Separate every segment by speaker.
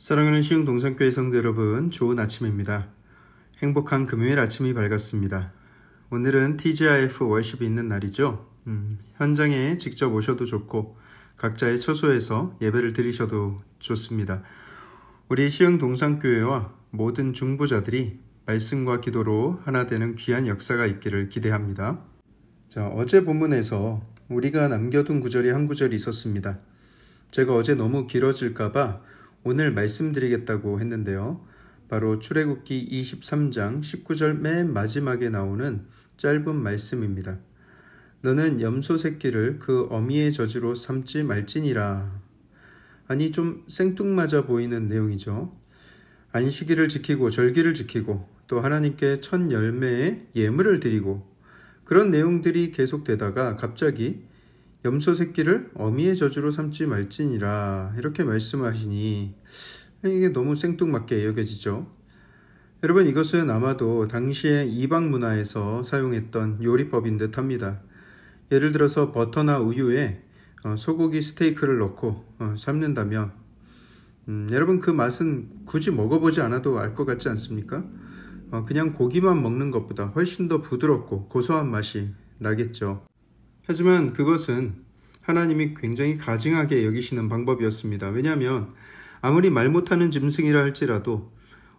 Speaker 1: 사랑하는 시흥동산교회 성도 여러분, 좋은 아침입니다. 행복한 금요일 아침이 밝았습니다. 오늘은 TGIF 월십이 있는 날이죠. 현장에 직접 오셔도 좋고 각자의 처소에서 예배를 드리셔도 좋습니다. 우리 시흥동산교회와 모든 중보자들이 말씀과 기도로 하나 되는 귀한 역사가 있기를 기대합니다. 자, 어제 본문에서 우리가 남겨둔 구절이 한 구절이 있었습니다. 제가 어제 너무 길어질까봐 오늘 말씀드리겠다고 했는데요. 바로 출애굽기 23장 19절 맨 마지막에 나오는 짧은 말씀입니다. 너는 염소 새끼를 그 어미의 저주로 삼지 말지니라. 아니, 좀 생뚱맞아 보이는 내용이죠. 안식일을 지키고 절기를 지키고 또 하나님께 첫 열매의 예물을 드리고 그런 내용들이 계속되다가 갑자기 염소 새끼를 어미의 저주로 삼지 말지니라 이렇게 말씀하시니 이게 너무 생뚱맞게 여겨지죠. 여러분, 이것은 아마도 당시의 이방 문화에서 사용했던 요리법인 듯 합니다. 예를 들어서 버터나 우유에 소고기 스테이크를 넣고 삶는다면 여러분, 그 맛은 굳이 먹어보지 않아도 알 것 같지 않습니까? 그냥 고기만 먹는 것보다 훨씬 더 부드럽고 고소한 맛이 나겠죠. 하지만 그것은 하나님이 굉장히 가증하게 여기시는 방법이었습니다. 왜냐하면 아무리 말 못하는 짐승이라 할지라도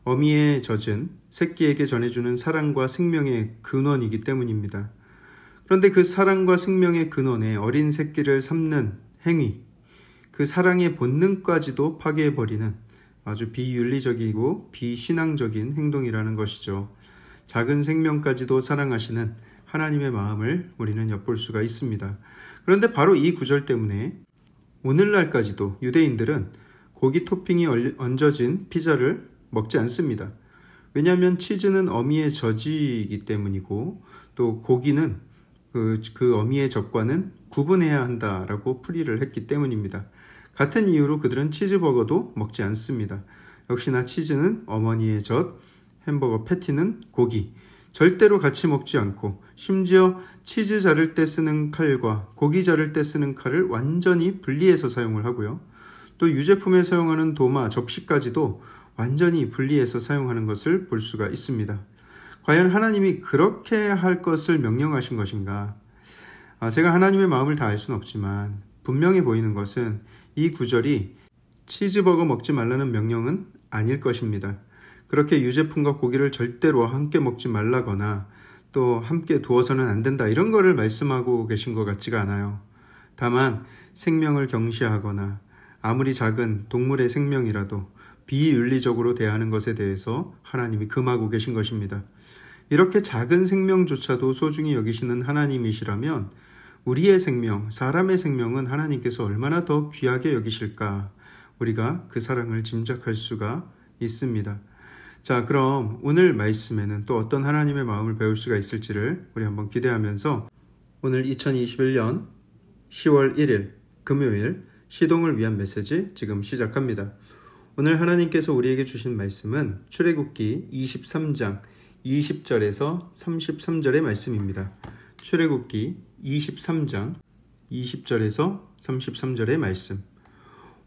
Speaker 1: 어미의 젖은 새끼에게 전해주는 사랑과 생명의 근원이기 때문입니다. 그런데 그 사랑과 생명의 근원에 어린 새끼를 삶는 행위, 그 사랑의 본능까지도 파괴해버리는 아주 비윤리적이고 비신앙적인 행동이라는 것이죠. 작은 생명까지도 사랑하시는 하나님의 마음을 우리는 엿볼 수가 있습니다. 그런데 바로 이 구절 때문에 오늘날까지도 유대인들은 고기 토핑이 얹어진 피자를 먹지 않습니다. 왜냐하면 치즈는 어미의 젖이기 때문이고 또 고기는 그 어미의 젖과는 구분해야 한다라고 풀이를 했기 때문입니다. 같은 이유로 그들은 치즈버거도 먹지 않습니다. 역시나 치즈는 어머니의 젖, 햄버거 패티는 고기, 절대로 같이 먹지 않고 심지어 치즈 자를 때 쓰는 칼과 고기 자를 때 쓰는 칼을 완전히 분리해서 사용을 하고요. 또 유제품에 사용하는 도마, 접시까지도 완전히 분리해서 사용하는 것을 볼 수가 있습니다. 과연 하나님이 그렇게 할 것을 명령하신 것인가? 제가 하나님의 마음을 다 알 수는 없지만 분명해 보이는 것은 이 구절이 치즈버거 먹지 말라는 명령은 아닐 것입니다. 그렇게 유제품과 고기를 절대로 함께 먹지 말라거나 또 함께 두어서는 안 된다 이런 거를 말씀하고 계신 것 같지가 않아요. 다만 생명을 경시하거나 아무리 작은 동물의 생명이라도 비윤리적으로 대하는 것에 대해서 하나님이 금하고 계신 것입니다. 이렇게 작은 생명조차도 소중히 여기시는 하나님이시라면 우리의 생명, 사람의 생명은 하나님께서 얼마나 더 귀하게 여기실까 우리가 그 사랑을 짐작할 수가 있습니다. 자, 그럼 오늘 말씀에는 또 어떤 하나님의 마음을 배울 수가 있을지를 우리 한번 기대하면서 오늘 2021년 10월 1일 금요일 시동을 위한 메시지 지금 시작합니다. 오늘 하나님께서 우리에게 주신 말씀은 출애굽기 23장 20절에서 33절의 말씀입니다. 출애굽기 23장 20절에서 33절의 말씀.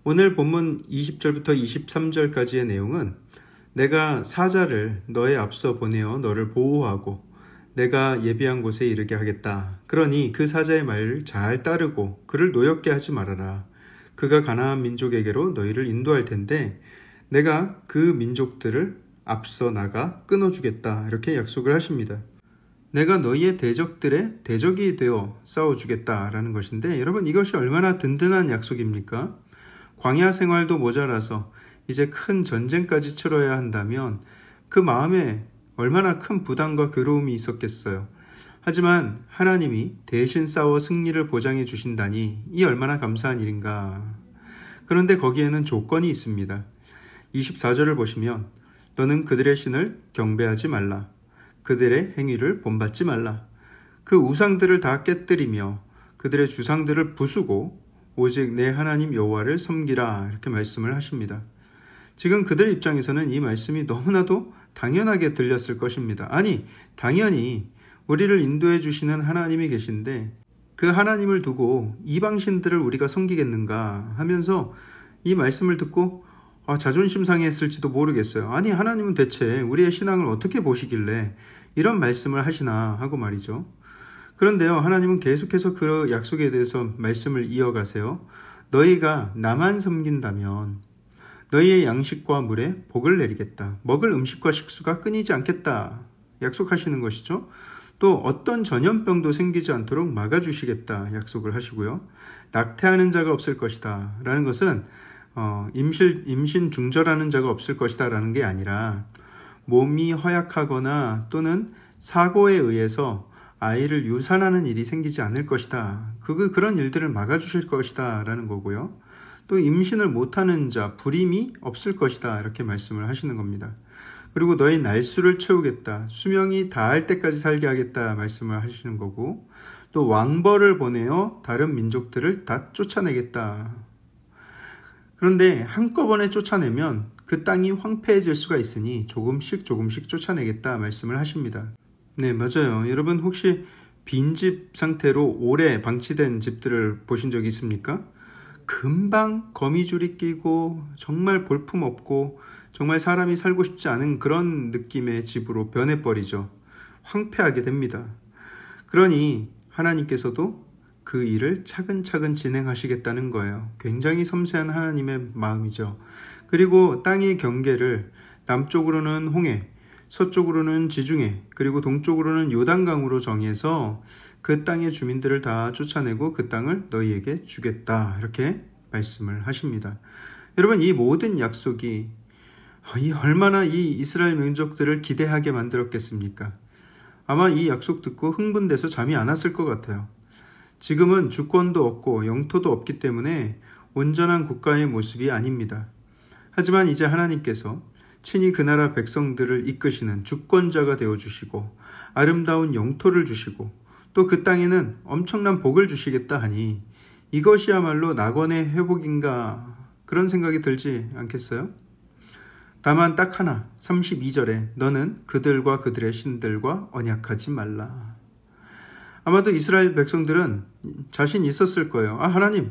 Speaker 1: 오늘 본문 20절부터 23절까지의 내용은 내가 사자를 너의 앞서 보내어 너를 보호하고 내가 예비한 곳에 이르게 하겠다. 그러니 그 사자의 말을 잘 따르고 그를 노엽게 하지 말아라. 그가 가나안 민족에게로 너희를 인도할 텐데 내가 그 민족들을 앞서 나가 끊어주겠다. 이렇게 약속을 하십니다. 내가 너희의 대적들의 대적이 되어 싸워주겠다라는 것인데 여러분, 이것이 얼마나 든든한 약속입니까? 광야 생활도 모자라서 이제 큰 전쟁까지 치러야 한다면 그 마음에 얼마나 큰 부담과 괴로움이 있었겠어요. 하지만 하나님이 대신 싸워 승리를 보장해 주신다니 이 얼마나 감사한 일인가. 그런데 거기에는 조건이 있습니다. 24절을 보시면 너는 그들의 신을 경배하지 말라. 그들의 행위를 본받지 말라. 그 우상들을 다 깨뜨리며 그들의 주상들을 부수고 오직 내 하나님 여호와를 섬기라. 이렇게 말씀을 하십니다. 지금 그들 입장에서는 이 말씀이 너무나도 당연하게 들렸을 것입니다. 아니, 당연히 우리를 인도해 주시는 하나님이 계신데 그 하나님을 두고 이방신들을 우리가 섬기겠는가 하면서 이 말씀을 듣고 자존심 상했을지도 모르겠어요. 아니, 하나님은 대체 우리의 신앙을 어떻게 보시길래 이런 말씀을 하시나 하고 말이죠. 그런데요, 하나님은 계속해서 그 약속에 대해서 말씀을 이어가세요. 너희가 나만 섬긴다면 너희의 양식과 물에 복을 내리겠다. 먹을 음식과 식수가 끊이지 않겠다. 약속하시는 것이죠. 또 어떤 전염병도 생기지 않도록 막아주시겠다 약속을 하시고요. 낙태하는 자가 없을 것이다 라는 것은 임신 중절하는 자가 없을 것이다 라는 게 아니라 몸이 허약하거나 또는 사고에 의해서 아이를 유산하는 일이 생기지 않을 것이다. 그런 일들을 막아주실 것이다 라는 거고요. 또 임신을 못하는 자, 불임이 없을 것이다 이렇게 말씀을 하시는 겁니다. 그리고 너희 날수를 채우겠다. 수명이 다할 때까지 살게 하겠다 말씀을 하시는 거고, 또 왕벌을 보내어 다른 민족들을 다 쫓아내겠다. 그런데 한꺼번에 쫓아내면 그 땅이 황폐해질 수가 있으니 조금씩 쫓아내겠다 말씀을 하십니다. 네, 맞아요. 여러분 혹시 빈집 상태로 오래 방치된 집들을 보신 적이 있습니까? 금방 거미줄이 끼고 정말 볼품없고 정말 사람이 살고 싶지 않은 그런 느낌의 집으로 변해버리죠. 황폐하게 됩니다. 그러니 하나님께서도 그 일을 차근차근 진행하시겠다는 거예요. 굉장히 섬세한 하나님의 마음이죠. 그리고 땅의 경계를 남쪽으로는 홍해, 서쪽으로는 지중해, 그리고 동쪽으로는 요단강으로 정해서 그 땅의 주민들을 다 쫓아내고 그 땅을 너희에게 주겠다 이렇게 말씀을 하십니다. 여러분, 이 모든 약속이 얼마나 이 이스라엘 민족들을 기대하게 만들었겠습니까? 아마 이 약속 듣고 흥분돼서 잠이 안 왔을 것 같아요. 지금은 주권도 없고 영토도 없기 때문에 온전한 국가의 모습이 아닙니다. 하지만 이제 하나님께서 친히 그 나라 백성들을 이끄시는 주권자가 되어주시고 아름다운 영토를 주시고 또 그 땅에는 엄청난 복을 주시겠다 하니 이것이야말로 낙원의 회복인가 그런 생각이 들지 않겠어요? 다만 딱 하나 32절에 너는 그들과 그들의 신들과 언약하지 말라. 아마도 이스라엘 백성들은 자신 있었을 거예요. 하나님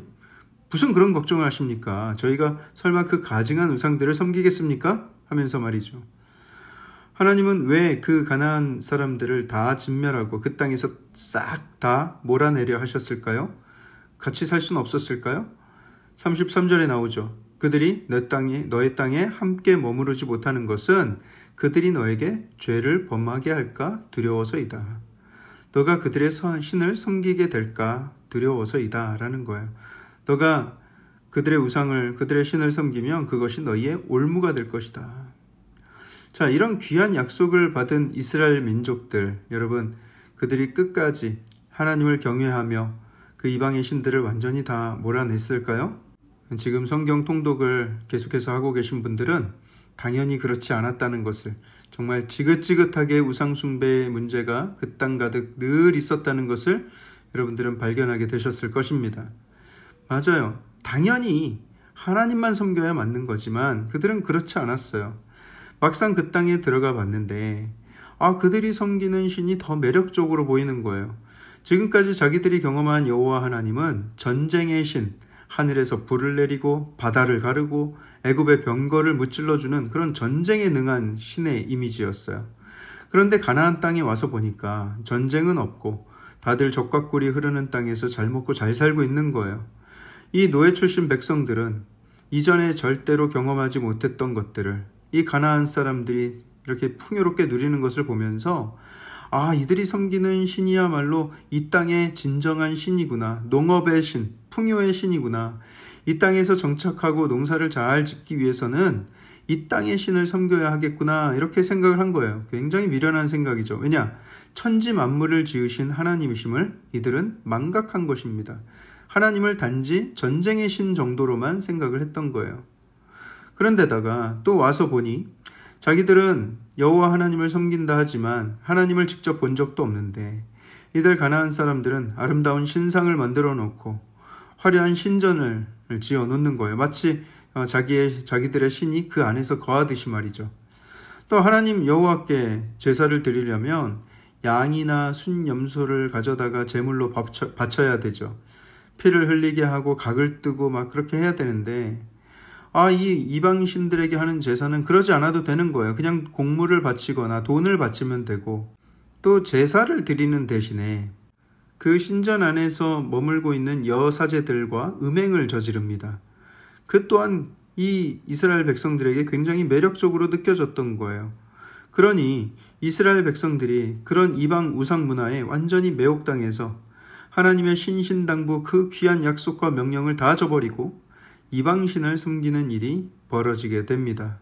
Speaker 1: 무슨 그런 걱정을 하십니까? 저희가 설마 그 가증한 우상들을 섬기겠습니까? 하면서 말이죠. 하나님은 왜 그 가나안 사람들을 다 진멸하고 그 땅에서 싹 다 몰아내려 하셨을까요? 같이 살 수는 없었을까요? 33절에 나오죠. 그들이 너의 땅에 함께 머무르지 못하는 것은 그들이 너에게 죄를 범하게 할까 두려워서이다. 너가 그들의 신을 섬기게 될까 두려워서이다 라는 거예요. 너가 그들의 우상을, 그들의 신을 섬기면 그것이 너희의 올무가 될 것이다. 자, 이런 귀한 약속을 받은 이스라엘 민족들, 여러분, 그들이 끝까지 하나님을 경외하며 그 이방의 신들을 완전히 다 몰아냈을까요? 지금 성경 통독을 계속해서 하고 계신 분들은 당연히 그렇지 않았다는 것을, 정말 지긋지긋하게 우상숭배의 문제가 그 땅 가득 늘 있었다는 것을 여러분들은 발견하게 되셨을 것입니다. 맞아요. 당연히 하나님만 섬겨야 맞는 거지만 그들은 그렇지 않았어요. 막상 그 땅에 들어가 봤는데 그들이 섬기는 신이 더 매력적으로 보이는 거예요. 지금까지 자기들이 경험한 여호와 하나님은 전쟁의 신, 하늘에서 불을 내리고 바다를 가르고 애굽의 병거를 무찔러주는 그런 전쟁에 능한 신의 이미지였어요. 그런데 가나안 땅에 와서 보니까 전쟁은 없고 다들 적과 꿀이 흐르는 땅에서 잘 먹고 잘 살고 있는 거예요. 이 노예 출신 백성들은 이전에 절대로 경험하지 못했던 것들을 이 가나안 사람들이 이렇게 풍요롭게 누리는 것을 보면서 이들이 섬기는 신이야말로 이 땅의 진정한 신이구나. 농업의 신, 풍요의 신이구나. 이 땅에서 정착하고 농사를 잘 짓기 위해서는 이 땅의 신을 섬겨야 하겠구나. 이렇게 생각을 한 거예요. 굉장히 미련한 생각이죠. 왜냐? 천지 만물을 지으신 하나님이심을 이들은 망각한 것입니다. 하나님을 단지 전쟁의 신 정도로만 생각을 했던 거예요. 그런데다가 또 와서 보니 자기들은 여호와 하나님을 섬긴다 하지만 하나님을 직접 본 적도 없는데 이들 가나안 사람들은 아름다운 신상을 만들어 놓고 화려한 신전을 지어 놓는 거예요. 마치 자기들의 신이 그 안에서 거하듯이 말이죠. 또 하나님 여호와께 제사를 드리려면 양이나 순염소를 가져다가 제물로 바쳐야 되죠. 피를 흘리게 하고 각을 뜨고 막 그렇게 해야 되는데 이 이방신들에게 하는 제사는 그러지 않아도 되는 거예요. 그냥 곡물을 바치거나 돈을 바치면 되고, 또 제사를 드리는 대신에 그 신전 안에서 머물고 있는 여사제들과 음행을 저지릅니다. 그 또한 이 이스라엘 백성들에게 굉장히 매력적으로 느껴졌던 거예요. 그러니 이스라엘 백성들이 그런 이방 우상 문화에 완전히 매혹당해서 하나님의 신신당부 그 귀한 약속과 명령을 다 저버리고 이방신을 섬기는 일이 벌어지게 됩니다.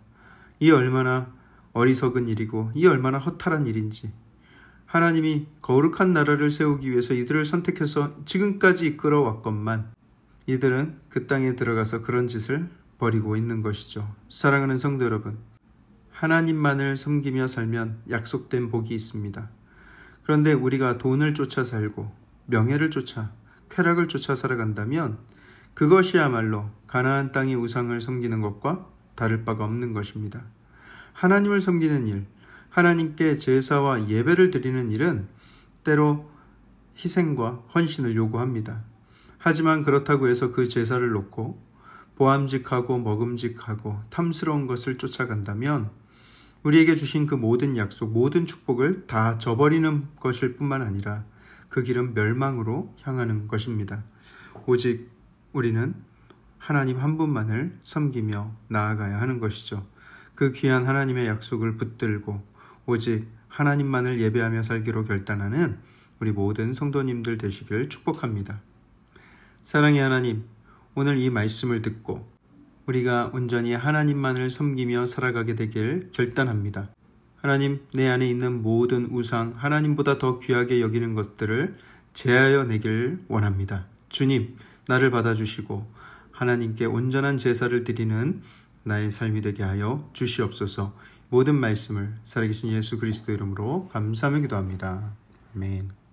Speaker 1: 이 얼마나 어리석은 일이고 이 얼마나 허탈한 일인지, 하나님이 거룩한 나라를 세우기 위해서 이들을 선택해서 지금까지 이끌어왔건만 이들은 그 땅에 들어가서 그런 짓을 벌이고 있는 것이죠. 사랑하는 성도 여러분, 하나님만을 섬기며 살면 약속된 복이 있습니다. 그런데 우리가 돈을 쫓아 살고 명예를 쫓아, 쾌락을 쫓아 살아간다면 그것이야말로 가나안 땅의 우상을 섬기는 것과 다를 바가 없는 것입니다. 하나님을 섬기는 일, 하나님께 제사와 예배를 드리는 일은 때로 희생과 헌신을 요구합니다. 하지만 그렇다고 해서 그 제사를 놓고 보암직하고 먹음직하고 탐스러운 것을 쫓아간다면 우리에게 주신 그 모든 약속, 모든 축복을 다 저버리는 것일 뿐만 아니라 그 길은 멸망으로 향하는 것입니다. 오직 우리는 하나님 한 분만을 섬기며 나아가야 하는 것이죠. 그 귀한 하나님의 약속을 붙들고 오직 하나님만을 예배하며 살기로 결단하는 우리 모든 성도님들 되시길 축복합니다. 사랑의 하나님, 오늘 이 말씀을 듣고 우리가 온전히 하나님만을 섬기며 살아가게 되길 결단합니다. 하나님, 내 안에 있는 모든 우상, 하나님보다 더 귀하게 여기는 것들을 제하여 내길 원합니다. 주님, 나를 받아주시고 하나님께 온전한 제사를 드리는 나의 삶이 되게 하여 주시옵소서. 모든 말씀을 살아계신 예수 그리스도 이름으로 감사하며 기도합니다. 아멘.